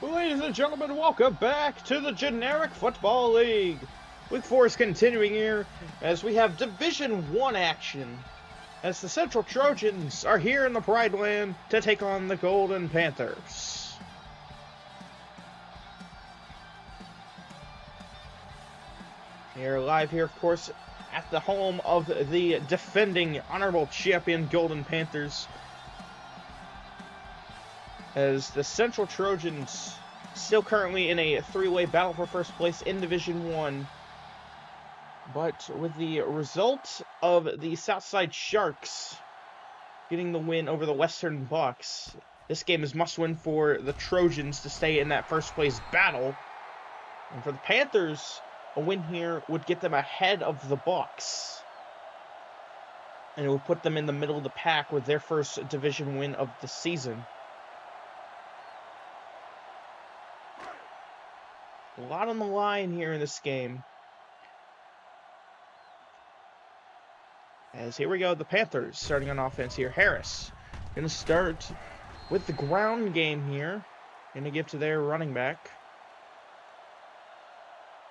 Ladies and gentlemen, welcome back to the Generic Football League. Week 4 is continuing here as we have Division 1 action as the Central Trojans are here in the Pride Land to take on the Golden Panthers. We are live here, of course, at the home of the defending honorable champion Golden Panthers, as the Central Trojans still currently in a three-way battle for first place in Division 1. But with the result of the Southside Sharks getting the win over the Western Bucks, this game is must-win for the Trojans to stay in that first place battle. And for the Panthers, a win here would get them ahead of the Bucks, and it would put them in the middle of the pack with their first division win of the season. A lot on the line here in this game. As here we go, the Panthers starting on offense here. Harris going to start with the ground game here. Going to give to their running back.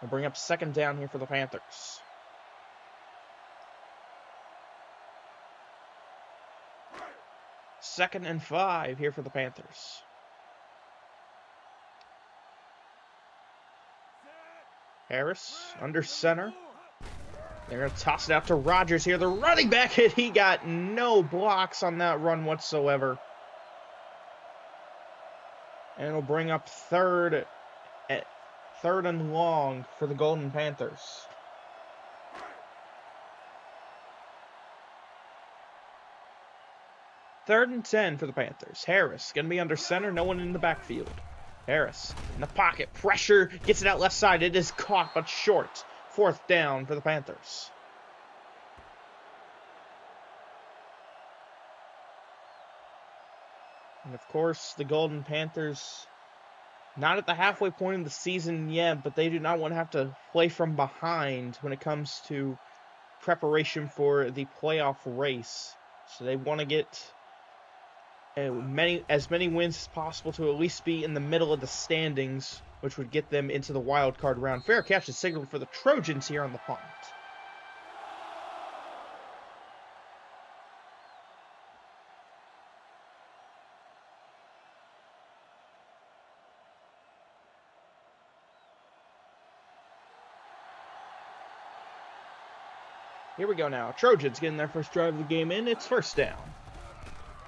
We'll bring up second down here for the Panthers. Second and 5 here for the Panthers. Harris under center. They're going to toss it out to Rogers here. The running back, and he got no blocks on that run whatsoever. And it'll bring up third and long for the Golden Panthers. Third and 10 for the Panthers. Harris going to be under center. No one in the backfield. Harris in the pocket. Pressure. Gets it out left side. It is caught, but short. Fourth down for the Panthers. And of course, the Golden Panthers not at the halfway point of the season yet, but they do not want to have to play from behind when it comes to preparation for the playoff race. So they want to get as many wins as possible to at least be in the middle of the standings, which would get them into the wild card round. Fair catch is signaled for the Trojans here on the punt. Here we go now. Trojans getting their first drive of the game in. It's first down.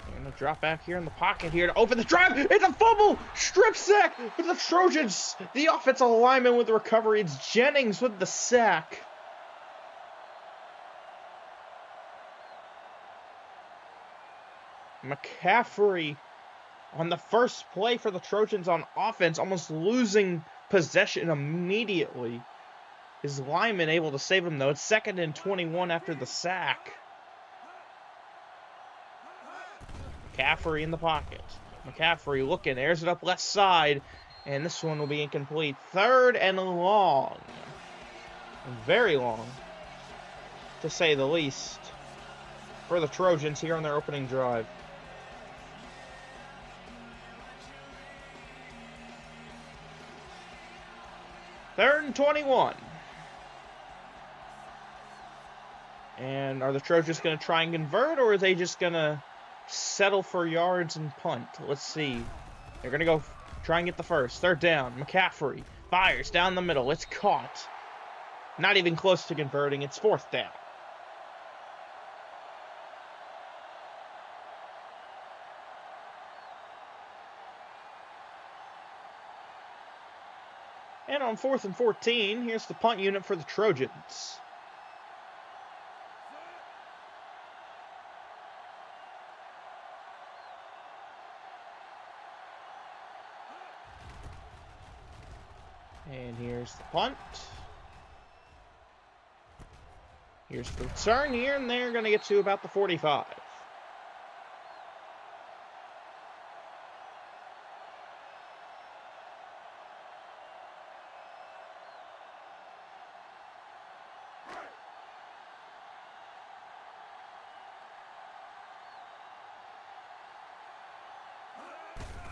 They're going to drop back here in the pocket here to open the drive. It's a fumble! Strip sack for the Trojans. The offensive lineman with the recovery. It's Jennings with the sack. McCaffrey on the first play for the Trojans on offense, almost losing possession immediately. His lineman able to save him, though. It's second and 21 after the sack. McCaffrey in the pocket. McCaffrey looking, airs it up left side, and this one will be incomplete. Third and long. Very long, to say the least, for the Trojans here on their opening drive. Third and 21. And are the Trojans going to try and convert, or are they just going to settle for yards and punt? Let's see. They're going to go try and get the first. Third down. McCaffrey fires down the middle. It's caught. Not even close to converting. It's fourth down. And on 4th and 14, here's the punt unit for the Trojans. And here's the punt. Here's the return here, and they're going to get to about the 45.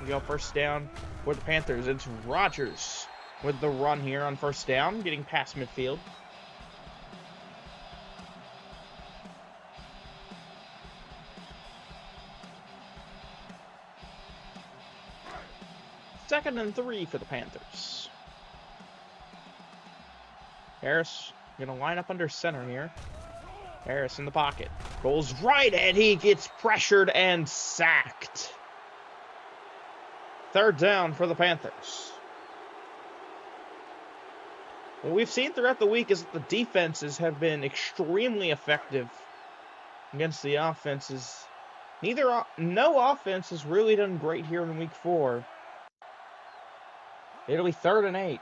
We go first down for the Panthers. It's Rogers with the run here on first down, getting past midfield. Second and 3 for the Panthers. Harris going to line up under center here. Harris in the pocket. Goes right, and he gets pressured and sacked. Third down for the Panthers. What we've seen throughout the week is that the defenses have been extremely effective against the offenses. No offense has really done great here in week 4. It'll be 3rd and 8.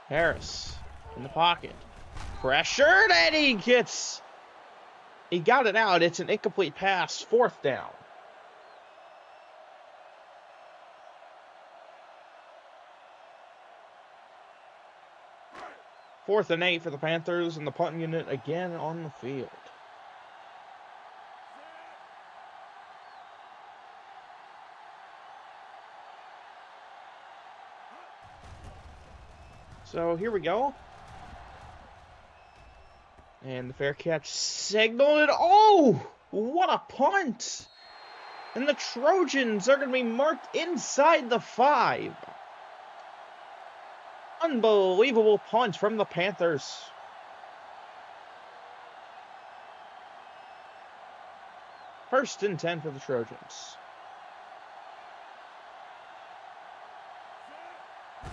Harris in the pocket. Pressured, and he got it out. It's an incomplete pass. 4th down. Fourth and 8 for the Panthers, and the punt unit again on the field. So here we go. And the fair catch signaled it. Oh, what a punt! And the Trojans are going to be marked inside the 5. Unbelievable punt from the Panthers. First and 10 for the Trojans.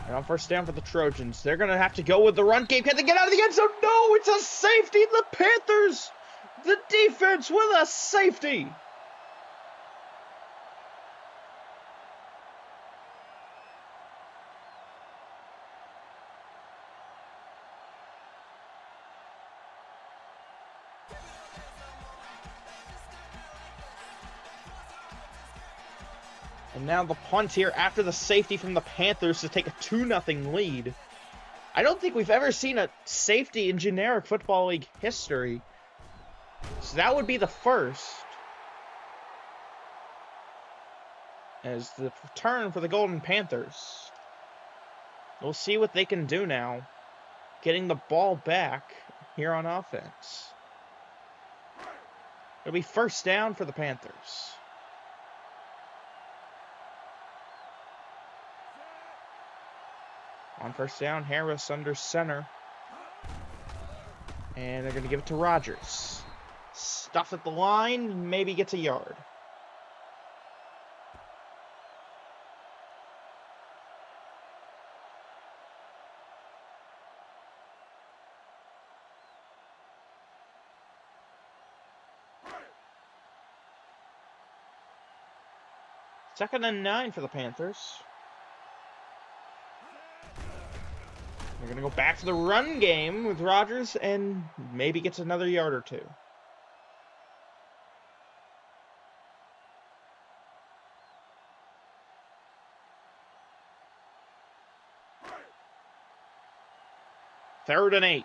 And on first down for the Trojans, they're going to have to go with the run game. Can they get out of the end zone? No, it's a safety. The Panthers, the defense with a safety. And now the punt here after the safety from the Panthers to take a 2-0 lead. I don't think we've ever seen a safety in generic football league history. So that would be the first. As the return for the Golden Panthers. We'll see what they can do now. Getting the ball back here on offense. It'll be first down for the Panthers. On first down, Harris under center. And they're going to give it to Rogers. Stuff at the line, maybe gets a yard. Second and 9 for the Panthers. They're going to go back to the run game with Rogers and maybe gets another yard or 2. Third and 8.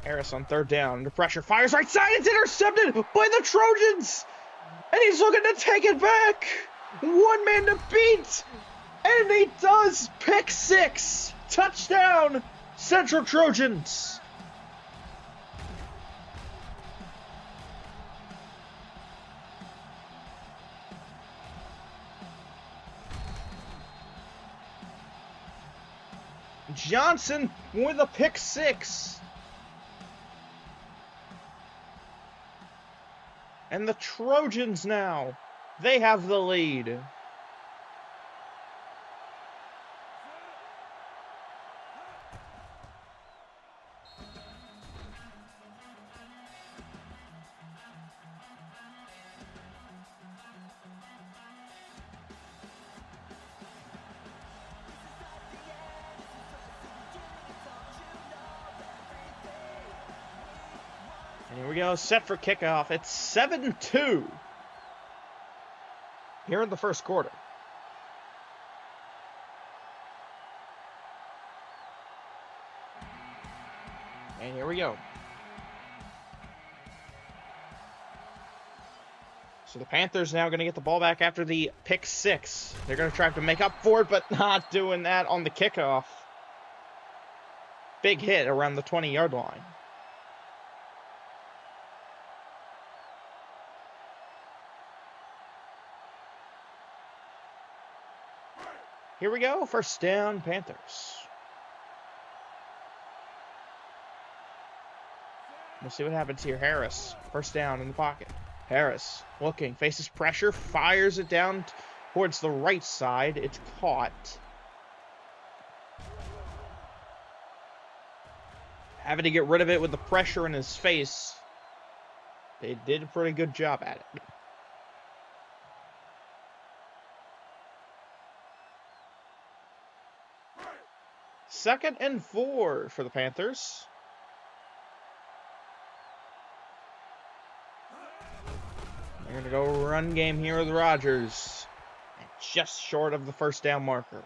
Harris on third down, under pressure, fires right side, it's intercepted by the Trojans! And he's looking to take it back! One man to beat! And he does! Pick 6! Touchdown! Central Trojans! Johnson with a pick 6. And the Trojans now, they have the lead. And here we go, set for kickoff. It's 7-2 here in the first quarter. And And here we go. So the Panthers now going to get the ball back after the pick 6. They're going to try to make up for it, but not doing that on the kickoff. Big hit around the 20-yard line. Here we go, first down, Panthers. We'll see what happens here. Harris, first down in the pocket. Harris, looking, faces pressure, fires it down towards the right side. It's caught. Having to get rid of it with the pressure in his face. They did a pretty good job at it. Second and 4 for the Panthers. They're going to go run game here with Rodgers. Just short of the first down marker.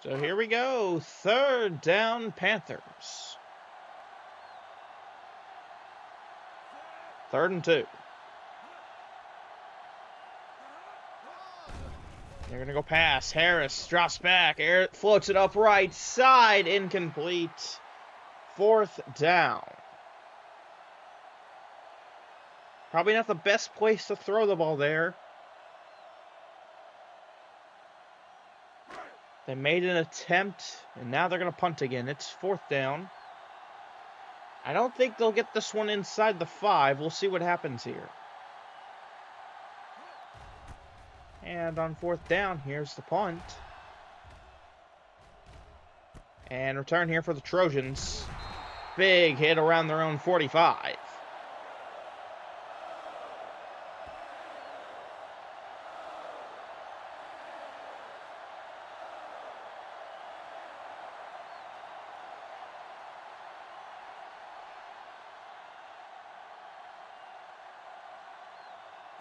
So here we go. Third down, Panthers. 3rd and 2. They're going to go pass. Harris drops back. Floats it up right side. Incomplete. 4th down. Probably not the best place to throw the ball there. They made an attempt, and now they're going to punt again. It's 4th down. I don't think they'll get this one inside the 5. We'll see what happens here. And on 4th down, here's the punt. And return here for the Trojans. Big hit around their own 45.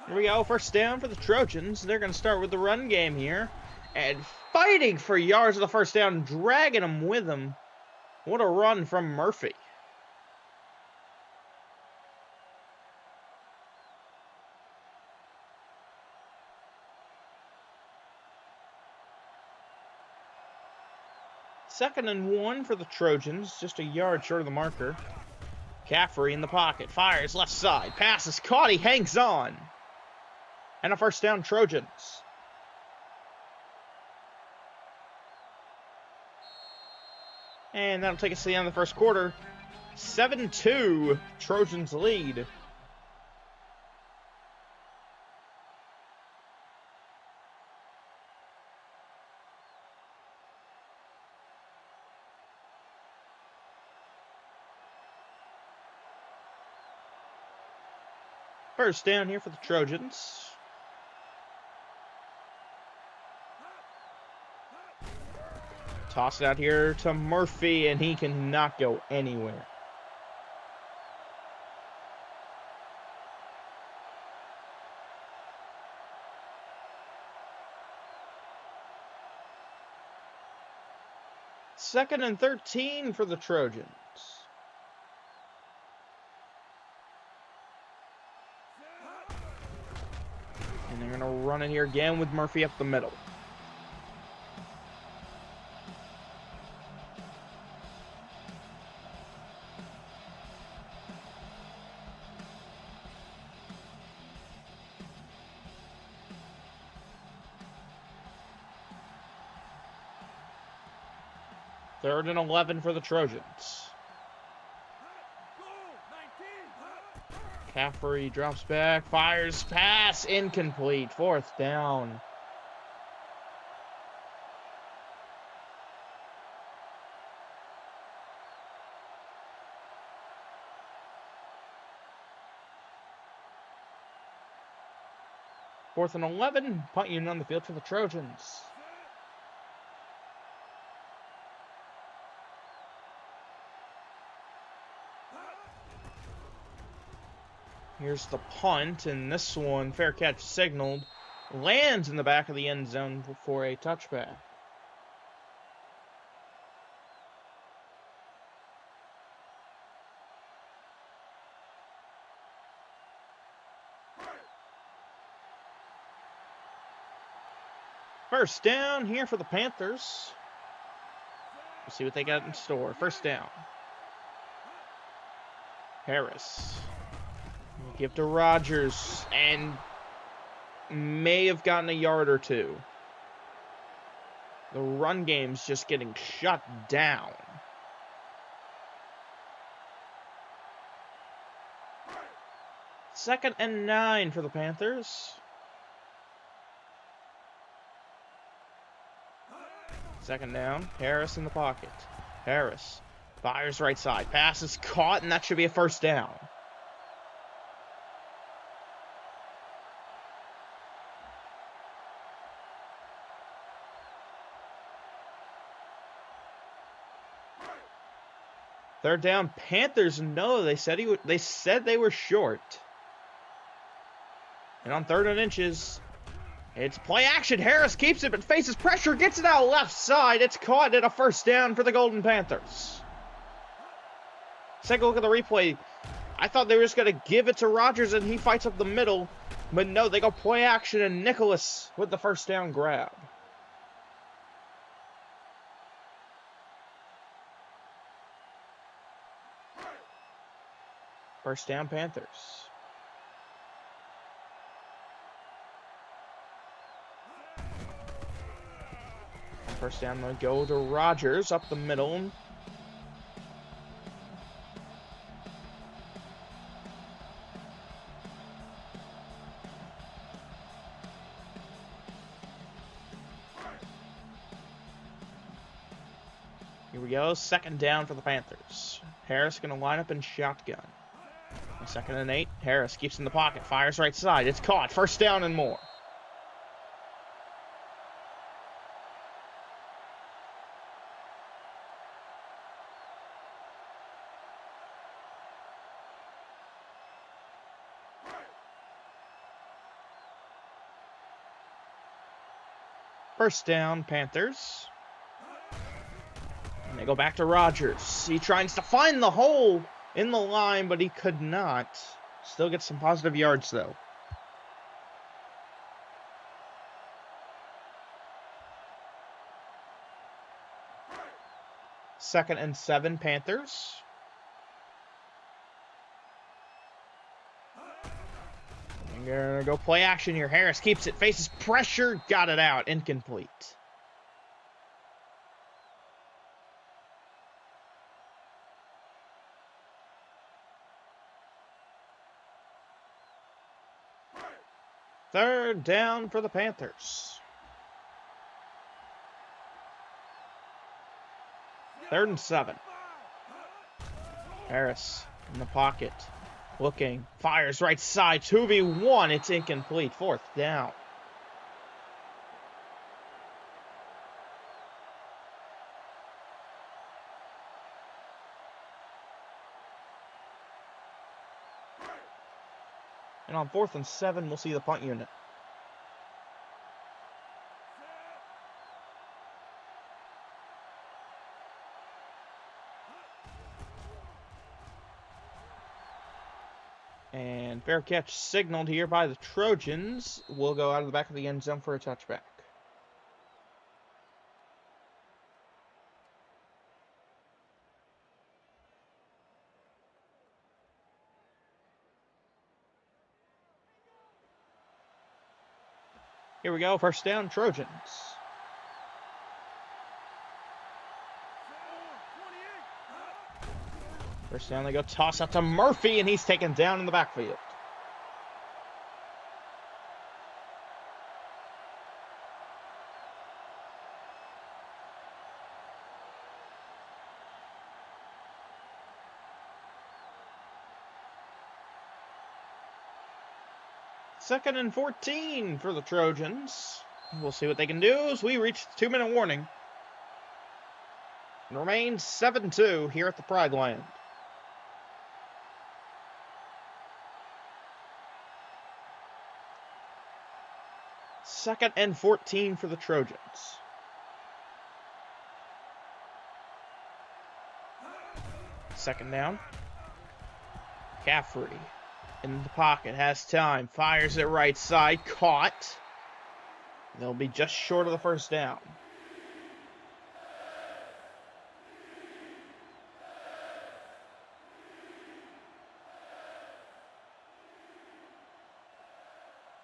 Here we go, first down for the Trojans. They're going to start with the run game here. And fighting for yards of the first down, dragging them with them. What a run from Murphy. Second and 1 for the Trojans, just a yard short of the marker. Caffrey in the pocket, fires left side, passes caught, he hangs on. And a first down, Trojans. And that'll take us to the end of the first quarter. 7-2, Trojans lead. First down here for the Trojans. Toss it out here to Murphy, and he cannot go anywhere. Second and 13 for the Trojans. And they're going to run it here again with Murphy up the middle. Third and 11 for the Trojans. Caffrey drops back, fires, pass, incomplete. 4th down. Fourth and 11, punt unit on the field for the Trojans. Here's the punt, and this one, fair catch signaled. lands in the back of the end zone for a touchback. First down here for the Panthers. We'll see what they got in store. First down. Harris. We'll give to Rogers, and may have gotten a yard or two. The run game's just getting shut down. Second and 9 for the Panthers. Second down, Harris in the pocket. Harris fires right side. Pass is caught, and that should be a first down. Third down, Panthers. No, they said they were short. And on 3rd and inches, it's play action. Harris keeps it, but faces pressure, gets it out left side. It's caught at a first down for the Golden Panthers. Take a look at the replay. I thought they were just going to give it to Rogers and he fights up the middle. But no, they go play action and Nicholas with the first down grab. First down, Panthers. First down, they'll go to Rogers up the middle. Here we go, second down for the Panthers. Harris going to line up in shotgun. Second and 8, Harris keeps in the pocket, fires right side. It's caught, first down and more. First down, Panthers. And they go back to Rogers. He tries to find the hole in the line, but he could not. Still gets some positive yards, though. Second and 7, Panthers. They're going to go play action here. Harris keeps it, faces pressure, got it out, incomplete. Third down for the Panthers. 3rd and 7. Harris in the pocket. Looking. Fires right side. 2v1. It's incomplete. 4th down. And on 4th and 7, we'll see the punt unit. And fair catch signaled here by the Trojans. Will go out of the back of the end zone for a touchback. Here we go, first down, Trojans. First down, they go toss out to Murphy, and he's taken down in the backfield. Second and 14 for the Trojans. We'll see what they can do as we reach the 2-minute warning. It remains 7-2 here at the Pride Land. 2nd and 14 for the Trojans. Second down. Caffrey in the pocket, has time, fires it right side, caught. They'll be just short of the first down.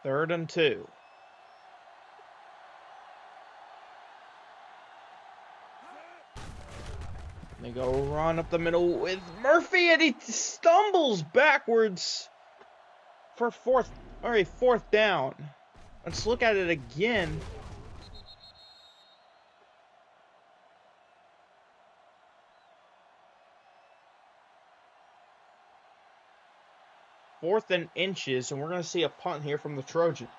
Third and 2. They go run up the middle with Murphy, and he stumbles backwards for fourth down. Let's look at it again. Fourth and inches, and we're going to see a punt here from the Trojans.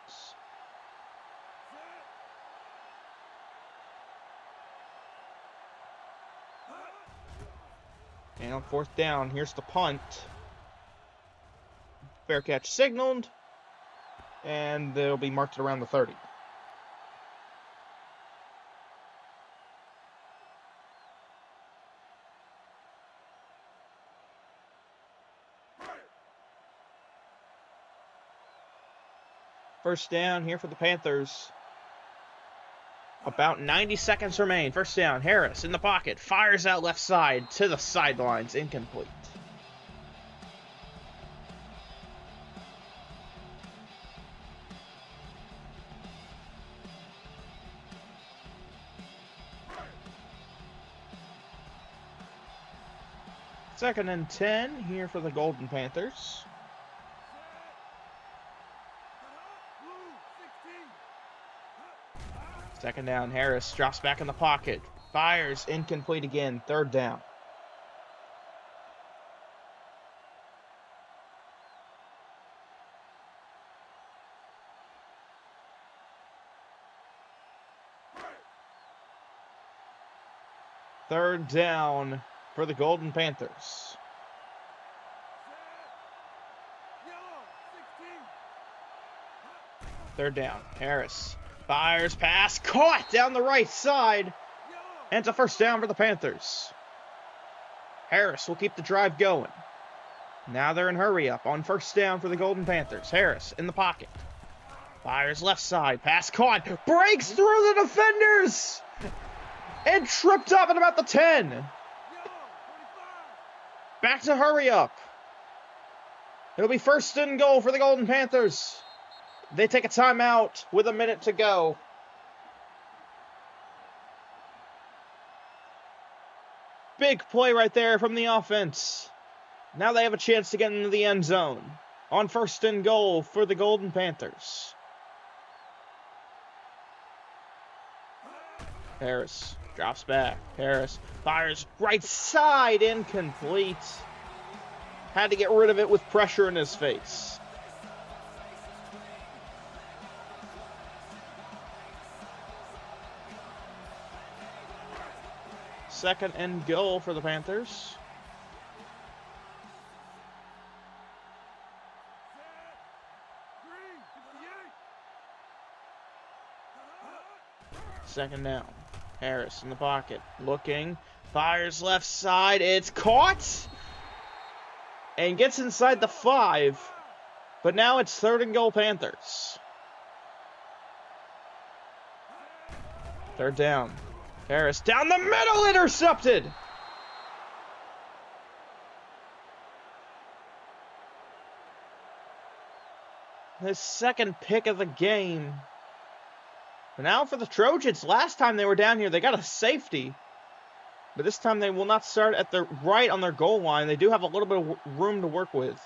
And on fourth down, here's the punt. Fair catch signaled, and they'll be marked around the 30. First down here for the Panthers. About 90 seconds remain. First down. Harris in the pocket. Fires out left side to the sidelines. Incomplete. Second and 10 here for the Golden Panthers. Second down, Harris drops back in the pocket. Fires, incomplete again. Third down. Third down for the Golden Panthers. Third down, Harris. Fires, pass, caught down the right side. And it's a first down for the Panthers. Harris will keep the drive going. Now they're in hurry up on first down for the Golden Panthers. Harris in the pocket. Fires left side, pass caught, breaks through the defenders, and tripped up at about the 10. Back to hurry up. It'll be first and goal for the Golden Panthers. They take a timeout with a minute to go. Big play right there from the offense. Now they have a chance to get into the end zone on first and goal for the Golden Panthers. Harris drops back. Harris fires right side, incomplete. Had to get rid of it with pressure in his face. Second and goal for the Panthers. Second down. Harris in the pocket. Looking. Fires left side. It's caught. And gets inside the 5. But now it's third and goal Panthers. Third down. Harris down the middle, intercepted. His second pick of the game. But now for the Trojans, last time they were down here, they got a safety. But this time they will not start at the right on their goal line. They do have a little bit of room to work with.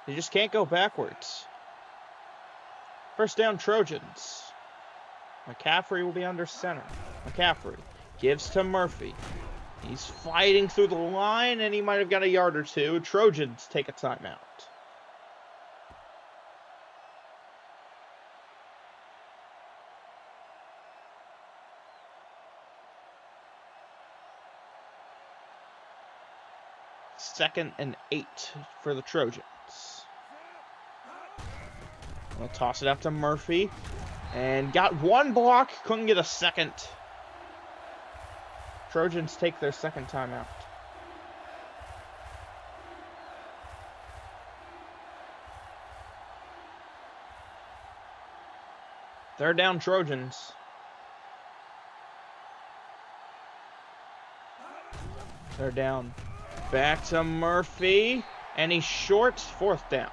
They just can't go backwards. First down, Trojans. McCaffrey will be under center. McCaffrey gives to Murphy. He's fighting through the line, and he might have got a yard or two. Trojans take a timeout. Second and 8 for the Trojans. We'll toss it up to Murphy. And got one block, couldn't get a second. Trojans take their second timeout. Third down, Trojans. Third down. Back to Murphy. And he's short. Fourth down.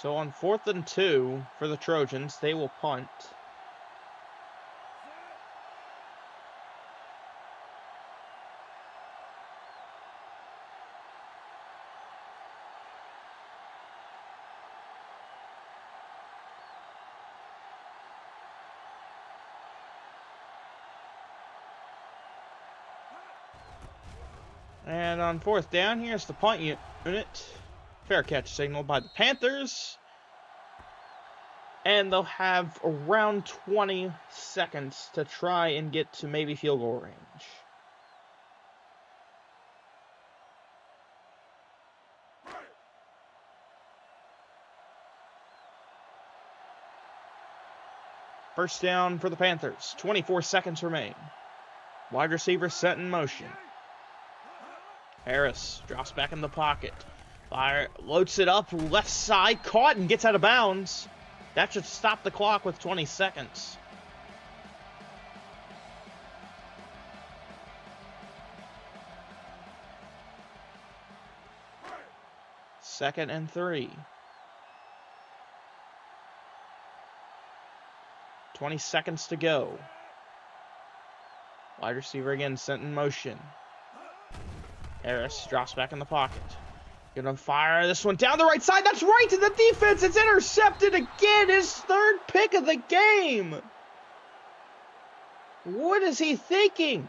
So on 4th and 2 for the Trojans, they will punt. And on 4th down, here's the punt unit. Fair catch signal by the Panthers. And they'll have around 20 seconds to try and get to maybe field goal range. First down for the Panthers. 24 seconds remain. Wide receiver set in motion. Harris drops back in the pocket. Fire loads it up, left side, caught and gets out of bounds. That should stop the clock with 20 seconds. Second and 3. 20 seconds to go. Wide receiver again sent in motion. Harris drops back in the pocket. Gonna fire this one down the right side. That's right to the defense. It's intercepted again. His third pick of the game. What is he thinking?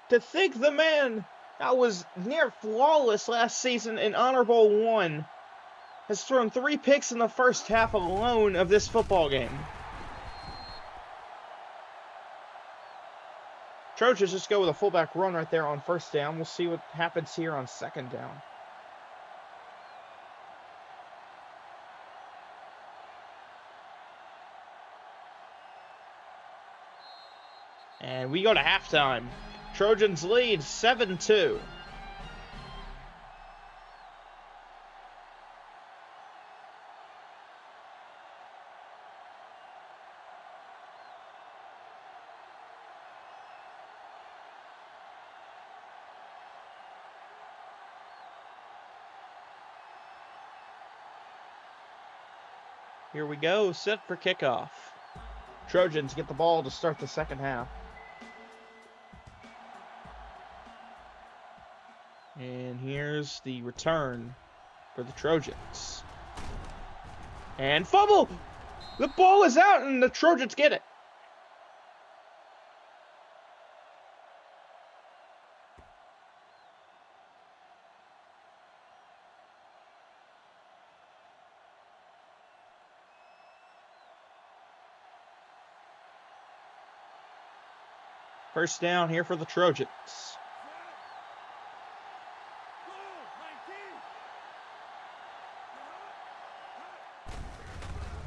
To think the man that was near flawless last season in Honor Bowl 1 has thrown 3 picks in the first half alone of this football game. Trojans just go with a fullback run right there on first down. We'll see what happens here on second down. And we go to halftime. Trojans lead 7-2. Here we go, set for kickoff. Trojans get the ball to start the second half. And here's the return for the Trojans. And fumble! The ball is out and the Trojans get it. First down here for the Trojans.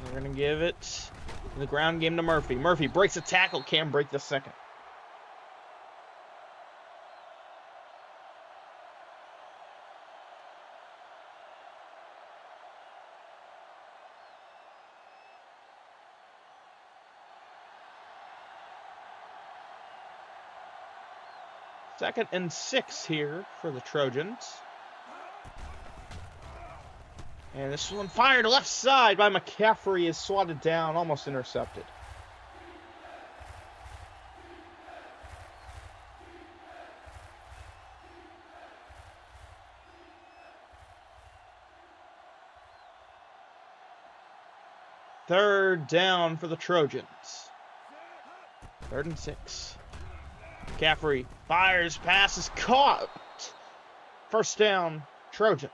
We're going to give it the ground game to Murphy. Murphy breaks a tackle, can't break the second. Second and 6 here for the Trojans. And this one fired left side by McCaffrey is swatted down, almost intercepted. Third down for the Trojans. 3rd and 6. McCaffrey fires, pass is caught. First down, Trojans.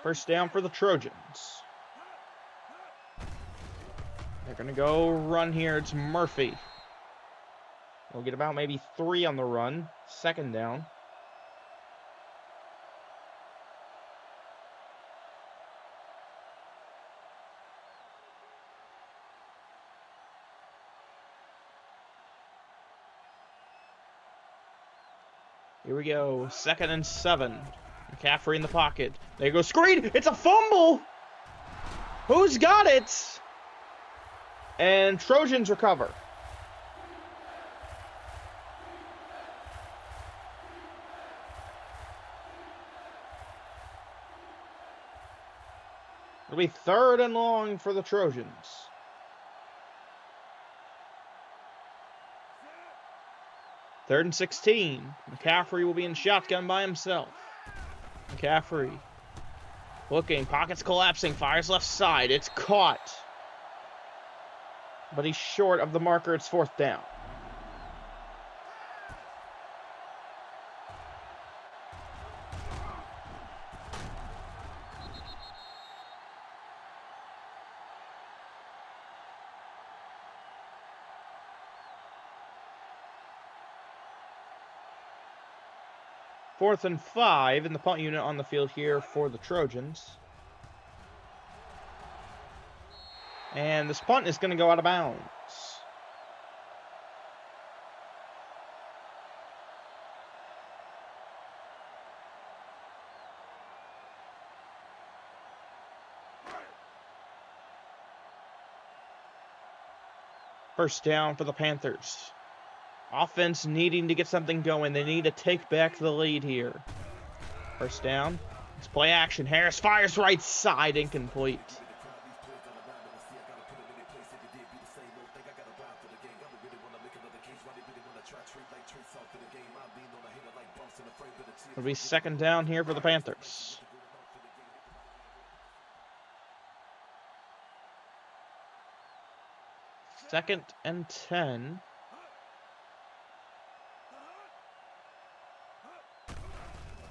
First down for the Trojans. They're going to go run here. It's Murphy. We'll get about maybe 3 on the run. Second down. Here we go. 2nd and 7. McCaffrey in the pocket. There goes screen. It's a fumble. Who's got it? And Trojans recover. It'll be 3rd and long for the Trojans. Third and 16. McCaffrey will be in shotgun by himself. McCaffrey looking, pockets collapsing, fires left side. It's caught. But he's short of the marker. It's 4th down. Fourth and 5, and the punt unit on the field here for the Trojans. And this punt is going to go out of bounds. First down for the Panthers. Offense needing to get something going. They need to take back the lead here. First down. It's play action. Harris fires right side, incomplete. It'll be 2nd down here for the Panthers. Second and 10.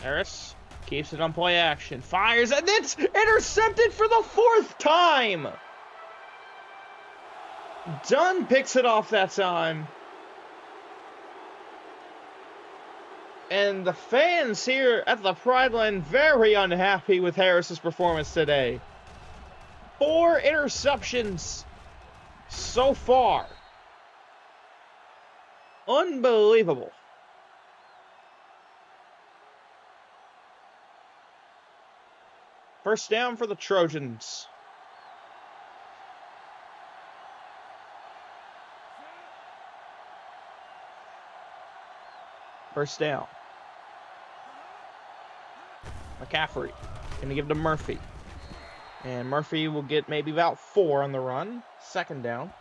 Harris keeps it on play action. Fires, and it's intercepted for the 4th time! Dunn picks it off that time. And the fans here at the Pride Line very unhappy with Harris's performance today. 4 interceptions so far. Unbelievable. First down for the Trojans. First down. McCaffrey. Gonna give it to Murphy. And Murphy will get maybe about 4 on the run. Second down.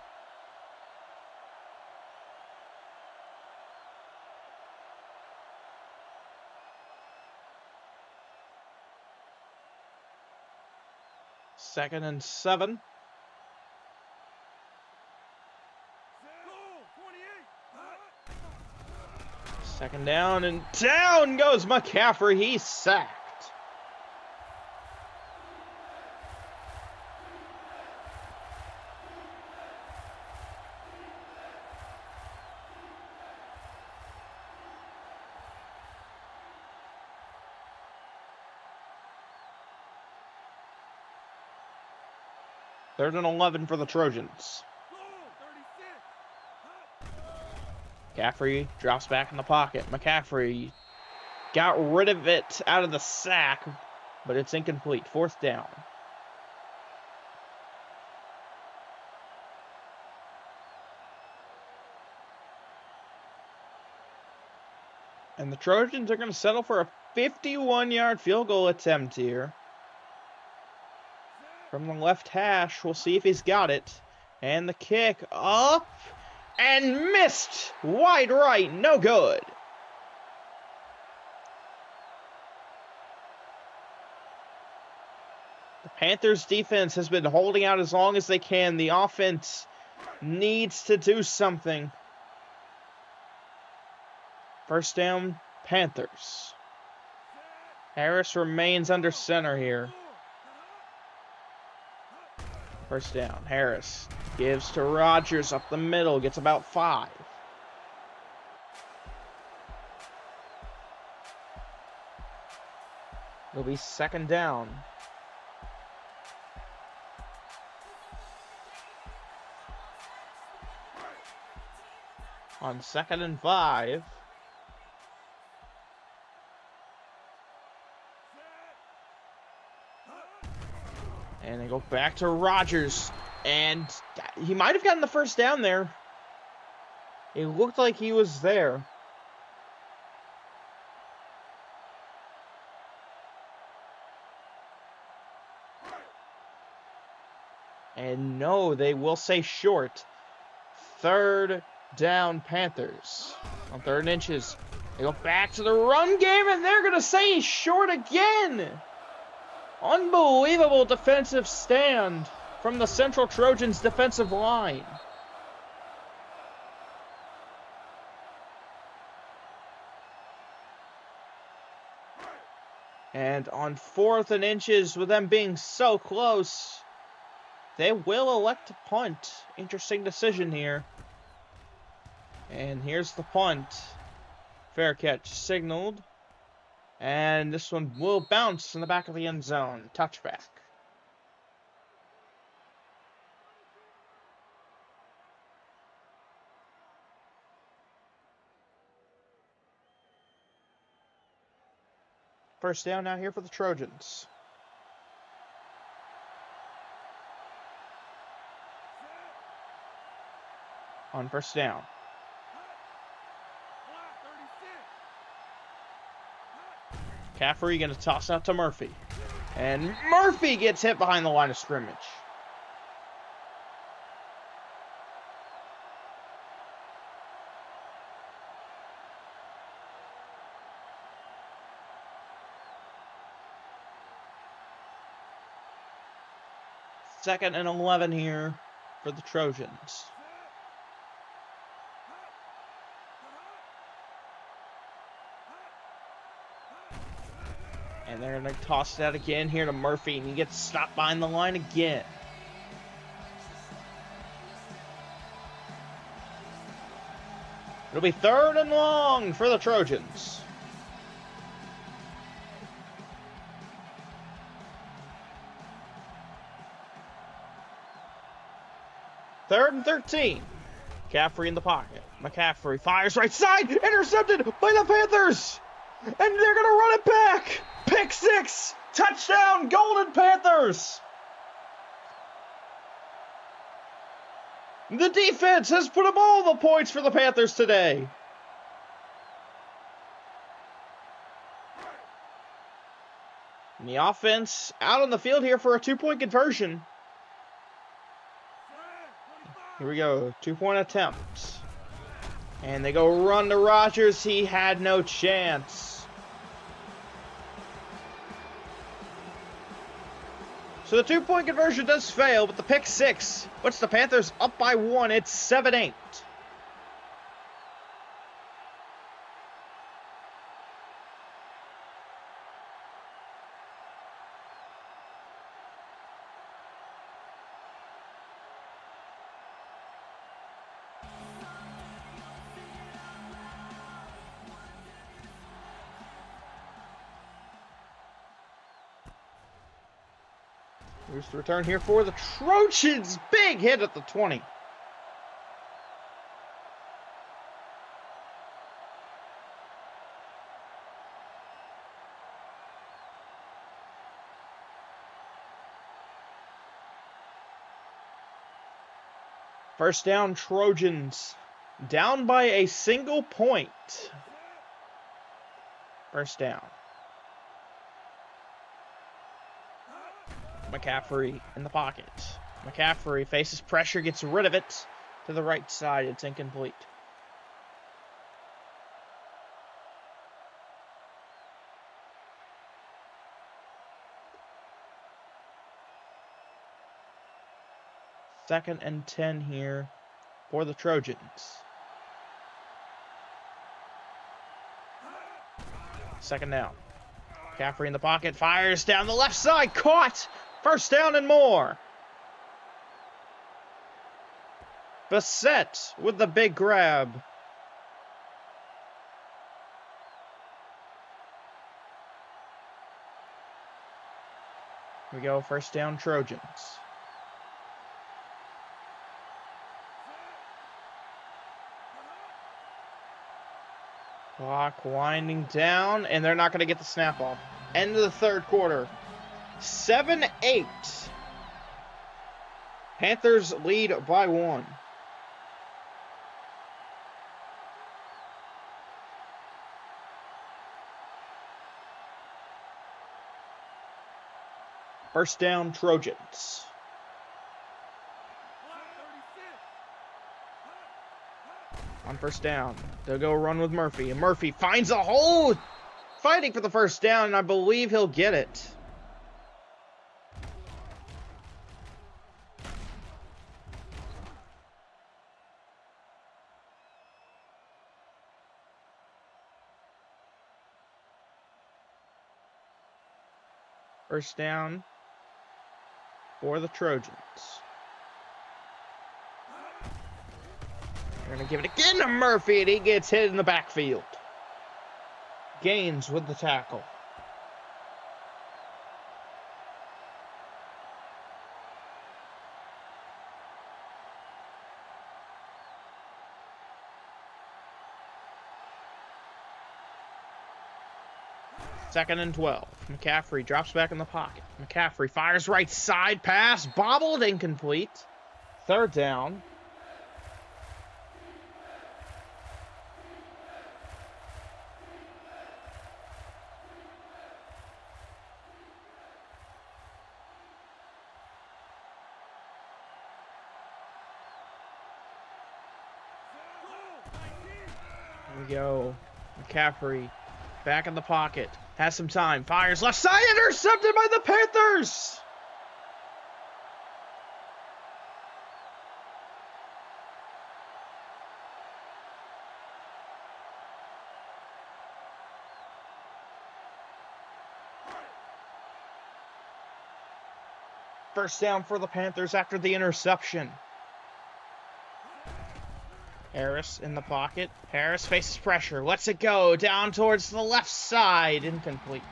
Second and 7. Second down, and down goes McCaffrey. He's sacked. Third and 11 for the Trojans. McCaffrey drops back in the pocket. McCaffrey got rid of it out of the sack, but it's incomplete. 4th down. And the Trojans are going to settle for a 51-yard field goal attempt here. From the left hash, we'll see if he's got it. And the kick up and missed. Wide right, no good. The Panthers defense has been holding out as long as they can. The offense needs to do something. First down, Panthers. Harris remains under center here. First down. Harris gives to Rogers up the middle. Gets about 5. It'll be second down. On 2nd and 5. And they go back to Rogers. And he might have gotten the first down there. It looked like he was there. And no, they will say short. 3rd down Panthers. On 3rd and inches. They go back to the run game, and they're going to say short again. Unbelievable defensive stand from the Central Trojans defensive line. And on 4th and inches, with them being so close, they will elect to punt. Interesting decision here. And here's the punt. Fair catch signaled. And this one will bounce in the back of the end zone. Touchback. First down now here for the Trojans. On first down. Caffrey going to toss out to Murphy. And Murphy gets hit behind the line of scrimmage. Second and 11 here for the Trojans. And they're going to toss it out again here to Murphy, and he gets stopped behind the line again. It'll be 3rd and long for the Trojans. Third and 13. McCaffrey in the pocket. McCaffrey fires right side. Intercepted by the Panthers. And they're going to run it back. Pick 6. Touchdown, Golden Panthers. The defense has put up all the points for the Panthers today. And the offense out on the field here for a 2-point conversion. Here we go, 2-point attempt. And they go run to Rogers. He had no chance. So the 2-point conversion does fail, but the pick 6 puts the Panthers up by 1. It's 7-8. Here's the return here for the Trojans. Big hit at the 20. First down, Trojans. Down by a single point. First down. McCaffrey in the pocket. McCaffrey faces pressure, gets rid of it to the right side. It's incomplete. Second and 10 here for the Trojans. Second down. McCaffrey in the pocket, fires down the left side, caught! First down and more. Bassett with the big grab. Here we go, first down Trojans. Clock winding down, and they're not going to get the snap off. End of the third quarter. 7-8. Panthers lead by 1. First down, Trojans. On first down, they'll go run with Murphy. And Murphy finds a hole, fighting for the first down, and I believe he'll get it. First down for the Trojans. They're going to give it again to Murphy, and he gets hit in the backfield. Gaines with the tackle. Second and 12. McCaffrey drops back in the pocket. McCaffrey fires right side pass, bobbled, incomplete. Third down. Here we go. McCaffrey back in the pocket. Has some time. Fires left side. Intercepted by the Panthers. First down for the Panthers after the interception. Harris in the pocket. Harris faces pressure. Lets it go down towards the left side. Incomplete.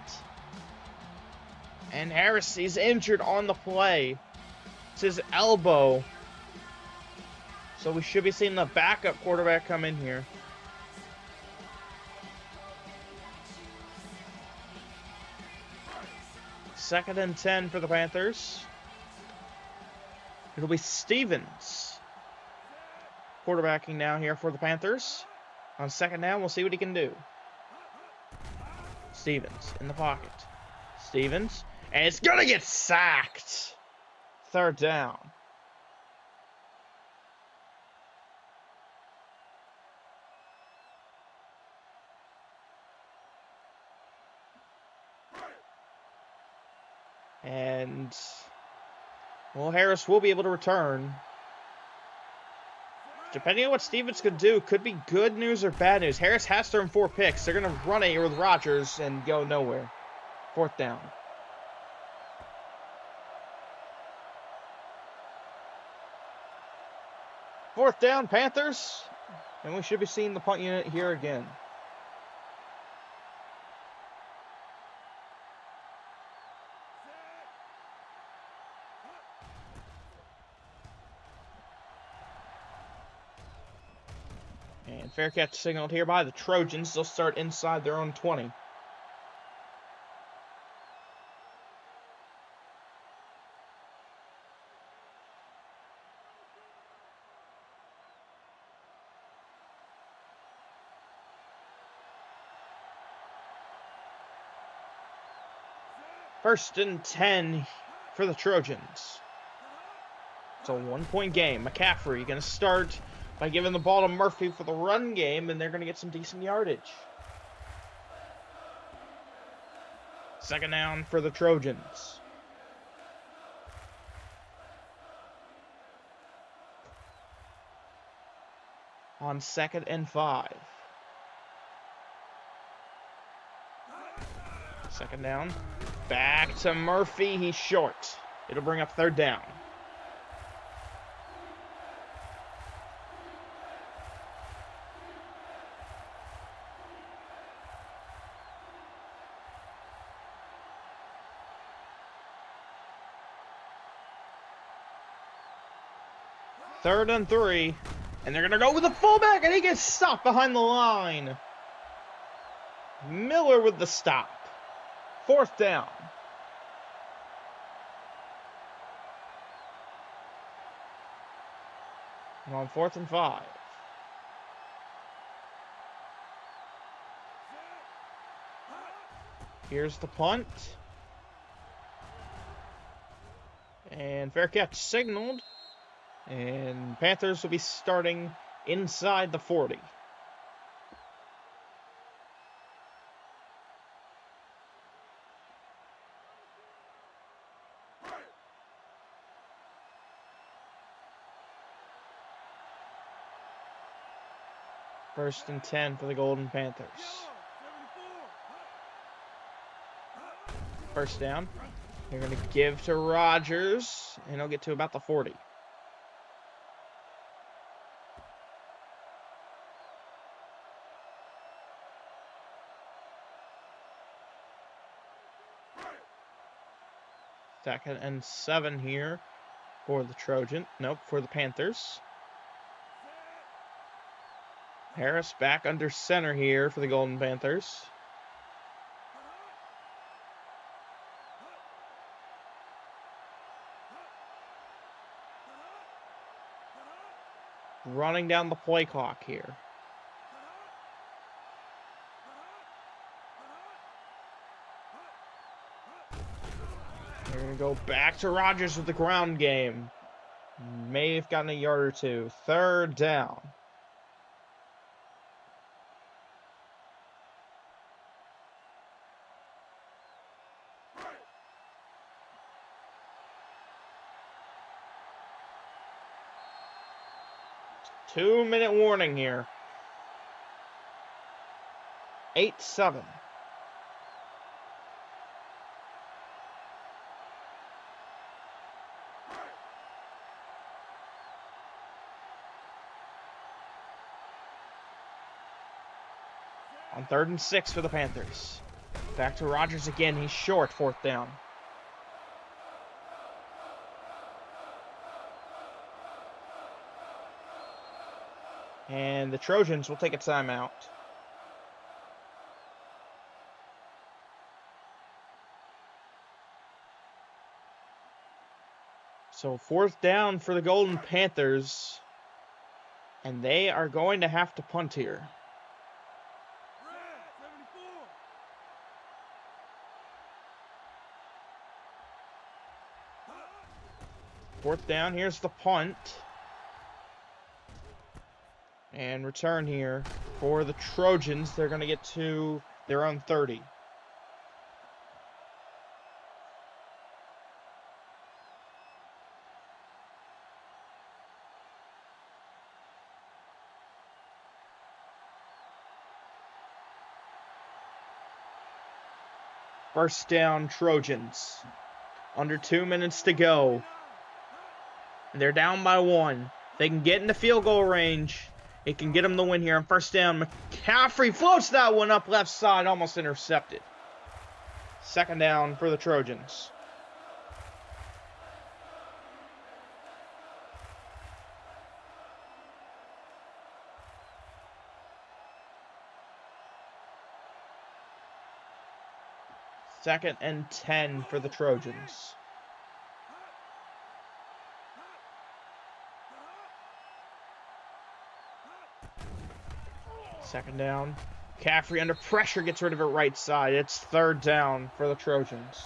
And Harris is injured on the play. It's his elbow. So we should be seeing the backup quarterback come in here. Second and 10 for the Panthers. It'll be Stevens quarterbacking now here for the Panthers. On second down, we'll see what he can do. Stevens in the pocket. Stevens, and it's going to get sacked. Third down. And, well, Harris will be able to return. Depending on what Stevens could do, could be good news or bad news. Harris has thrown 4 picks. They're going to run it with Rodgers and go nowhere. Fourth down. Fourth down, Panthers. And we should be seeing the punt unit here again. And fair catch signaled here by the Trojans. They'll start inside their own 20. First and 10 for the Trojans. It's a 1-point game. McCaffrey going to start by giving the ball to Murphy for the run game, and they're going to get some decent yardage. Second down for the Trojans. On second and 5. Second down. Back to Murphy. He's short. It'll bring up third down. 3rd and 3. And they're going to go with the fullback, and he gets stopped behind the line. Miller with the stop. 4th down. And on 4th and 5. Here's the punt. And fair catch signaled. And Panthers will be starting inside the 40. First and 10 for the Golden Panthers. First down. They're going to give to Rogers, and he'll get to about the 40. Second and 7 here for the for the Panthers. Harris back under center here for the Golden Panthers. Running down the play clock here. They're going to go back to Rogers with the ground game. May have gotten a yard or two. 3rd down. Two-minute warning here. 8-7. On 3rd and 6 for the Panthers. Back to Rogers again. He's short. 4th down. And the Trojans will take a timeout. So 4th down for the Golden Panthers. And they are going to have to punt here. Fourth down, here's the punt. And return here for the Trojans. They're going to get to their own 30. First down, Trojans. Under 2 minutes to go. And they're down by 1. They can get into field goal range. It can get them the win here on first down. McCaffrey floats that one up left side, almost intercepted. Second down for the Trojans. Second and 10 for the Trojans. Second down. McCaffrey under pressure gets rid of it right side. It's third down for the Trojans.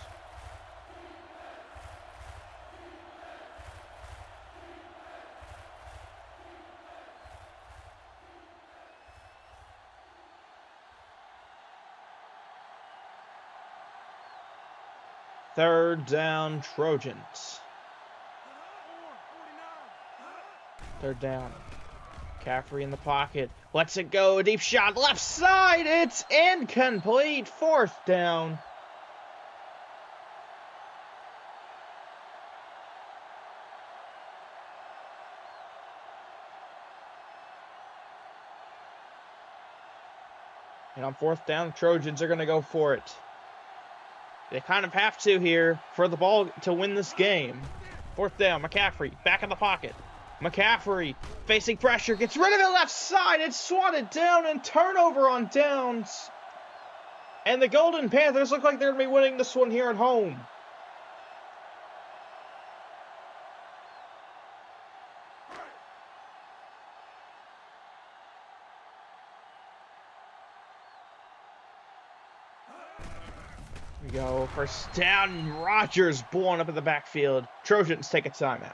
Third down, Trojans. Third down. McCaffrey in the pocket. Lets it go. Deep shot. Left side. It's incomplete. Fourth down. And on fourth down, the Trojans are going to go for it. They kind of have to here for the ball to win this game. Fourth down, McCaffrey back in the pocket. McCaffrey facing pressure, gets rid of it left side. It's swatted down and turnover on downs. And the Golden Panthers look like they're going to be winning this one here at home. Here we go. First down. Rogers blowing up in the backfield. Trojans take a timeout.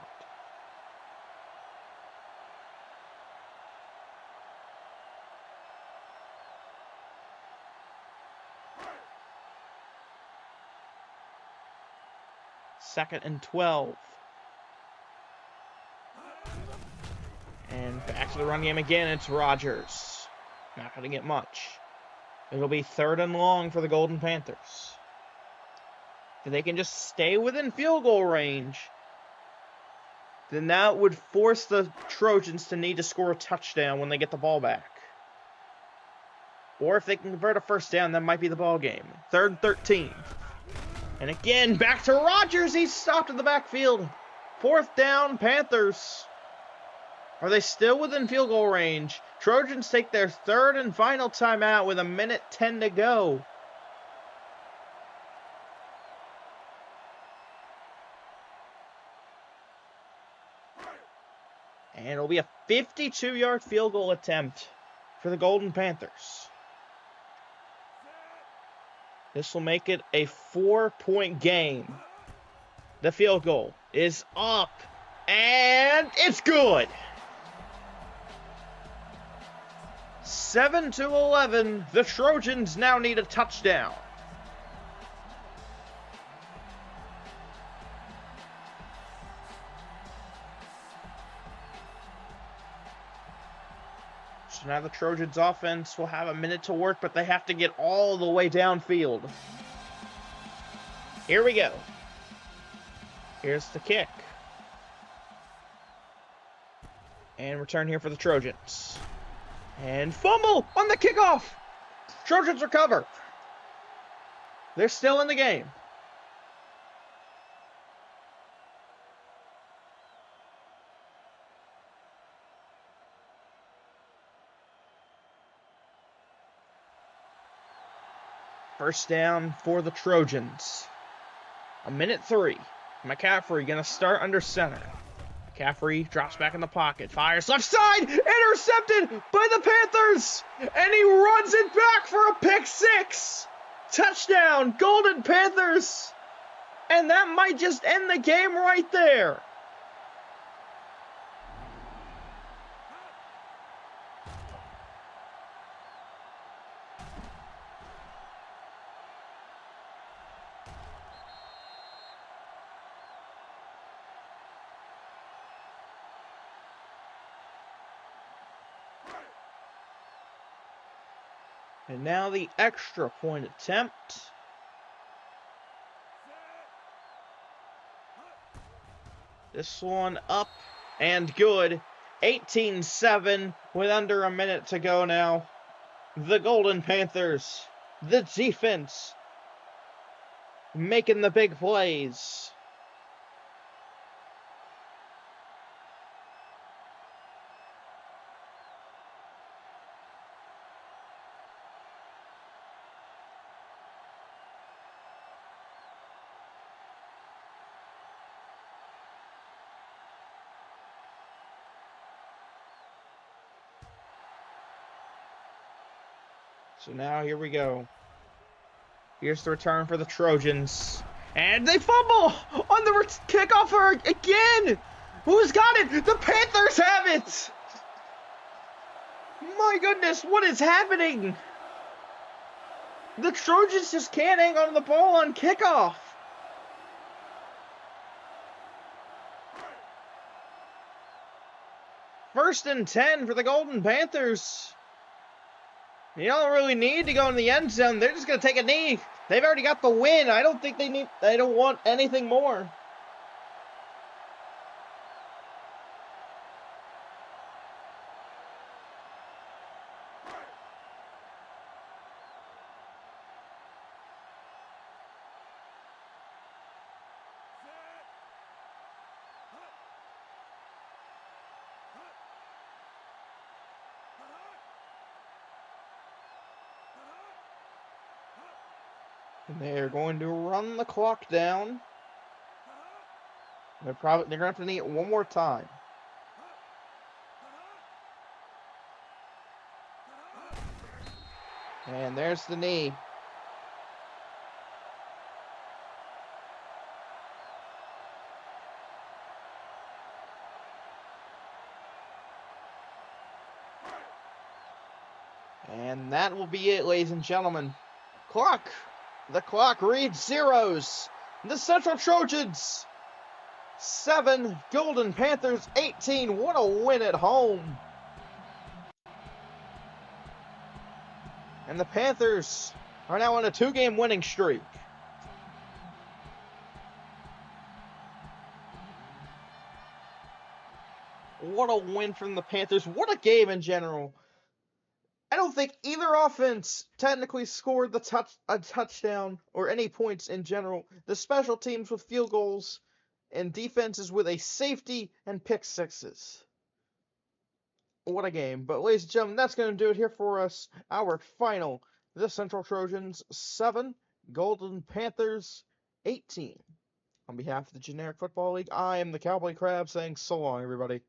Second and 12. And back to the run game again. It's Rogers. Not going to get much. It'll be third and long for the Golden Panthers. If they can just stay within field goal range, then that would force the Trojans to need to score a touchdown when they get the ball back. Or if they can convert a first down, that might be the ball game. Third and 13. And again, back to Rogers. He's stopped in the backfield. Fourth down, Panthers. Are they still within field goal range? Trojans take their third and final timeout with 1:10 to go. And it'll be a 52-yard field goal attempt for the Golden Panthers. This will make it a 4-point game. The field goal is up, and it's good. 7-11. The Trojans now need a touchdown. So now the Trojans offense will have a minute to work, but they have to get all the way downfield. Here we go. Here's the kick. And return here for the Trojans. And fumble on the kickoff. Trojans recover. They're still in the game. First down for the Trojans. 1:03. McCaffrey going to start under center. McCaffrey drops back in the pocket. Fires left side. Intercepted by the Panthers. And he runs it back for a pick six. Touchdown, Golden Panthers. And that might just end the game right there. And now the extra point attempt. This one up and good. 18-7 with under a minute to go now. The Golden Panthers, the defense, making the big plays. So now here we go. Here's the return for the Trojans. And they fumble on the kickoff again. Who's got it? The Panthers have it. My goodness, what is happening? The Trojans just can't hang on to the ball on kickoff. First and 10 for the Golden Panthers. You don't really need to go in the end zone. They're just going to take a knee. They've already got the win. I don't think they don't want anything more. And they're going to run the clock down. They're going to have to need it one more time. And there's the knee. And that will be it, ladies and gentlemen. The clock reads zeros. The Central Trojans 7, Golden Panthers 18. What a win at home. And the Panthers are now on a 2-game winning streak. What a win from the Panthers. What a game in general. I don't think either offense technically scored a touchdown or any points in general. The special teams with field goals and defenses with a safety and pick sixes. What a game. But ladies and gentlemen, that's going to do it here for us. Our final, the Central Trojans 7, Golden Panthers 18. On behalf of the Generic Football League, I am the Cowboy Crab saying so long, everybody.